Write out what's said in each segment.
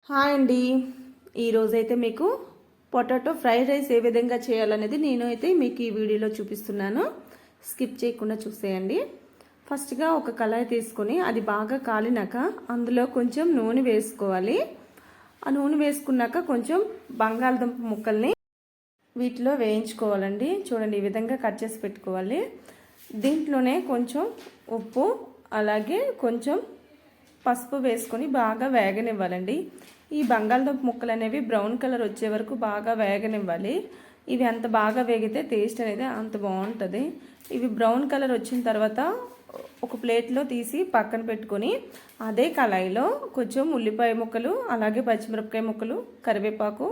Hi అండి. ఈరోజైతే మీకు పొటాటో ఫ్రైడ్ రైస్ ఏ విధంగా చేయాలనేది నేను అయితే మీకు ఈ వీడియోలో చూపిస్తున్నాను. స్కిప్ చేయకుండా చూసేయండి. ఫస్ట్గా ఒక కళాయి తీసుకొని అది బాగా కాలినాక అందులో కొంచెం నూనె వేసుకోవాలి. ఆ నూనె వేసుకున్నాక కొంచెం బంగాళదుంప ముక్కల్ని వీటిలో వేయించుకోవాలండి. చూడండి, ఈ విధంగా కట్ చేసి పెట్టుకోవాలి. దీంట్లోనే కొంచెం ఉప్పు అలాగే కొంచెం పసుపు వేసుకొని బాగా వేగనివ్వాలండి. ఈ బంగాళదుంప ముక్కలు అనేవి బ్రౌన్ కలర్ వచ్చే వరకు బాగా వేగనివ్వాలి. ఇవి అంత బాగా వేగితే టేస్ట్ అనేది అంత బాగుంటుంది. ఇవి బ్రౌన్ కలర్ వచ్చిన తర్వాత ఒక ప్లేట్లో తీసి పక్కన పెట్టుకొని అదే కళాయిలో కొంచెం ఉల్లిపాయ ముక్కలు అలాగే పచ్చిమిరపకాయ ముక్కలు కరివేపాకు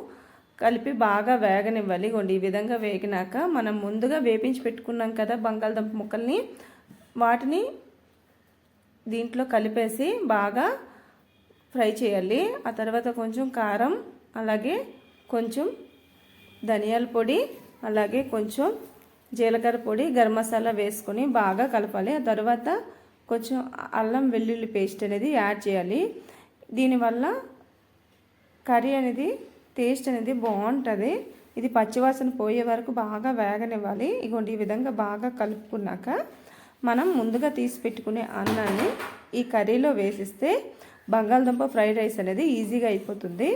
కలిపి బాగా వేగనివ్వాలి. ఈ విధంగా వేగినాక మనం ముందుగా వేపించి పెట్టుకున్నాం కదా బంగాళదుంప ముక్కల్ని, వాటిని దీంట్లో కలిపేసి బాగా ఫ్రై చేయాలి. ఆ తర్వాత కొంచెం కారం అలాగే కొంచెం ధనియాల పొడి అలాగే కొంచెం జీలకర్ర పొడి గరం మసాలా వేసుకొని బాగా కలపాలి. ఆ తర్వాత కొంచెం అల్లం వెల్లుల్లి పేస్ట్ అనేది యాడ్ చేయాలి. దీనివల్ల కర్రీ అనేది టేస్ట్ అనేది బాగుంటుంది. ఇది పచ్చివాసన పోయే వరకు బాగా వేగనివ్వాలి. ఈ విధంగా బాగా కలుపుకున్నాక మనం ముందుగా తీసి పెట్టుకునే అన్నాన్ని ఈ కర్రీలో వేసిస్తే బంగాళదుంప ఫ్రైడ్ రైస్ అనేది ఈజీగా అయిపోతుంది.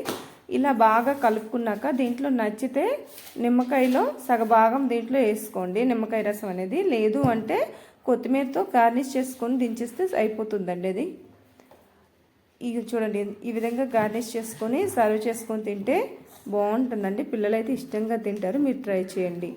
ఇలా బాగా కలుపుకున్నాక దీంట్లో నచ్చితే నిమ్మకాయలో సగభాగం దీంట్లో వేసుకోండి, నిమ్మకాయ రసం అనేది. లేదు అంటే కొత్తిమీరతో గార్నిష్ చేసుకొని దించేస్తే అయిపోతుందండి. అది ఇది చూడండి, ఈ విధంగా గార్నిష్ చేసుకొని సర్వ్ చేసుకొని తింటే బాగుంటుందండి. పిల్లలైతే ఇష్టంగా తింటారు. మీరు ట్రై చేయండి.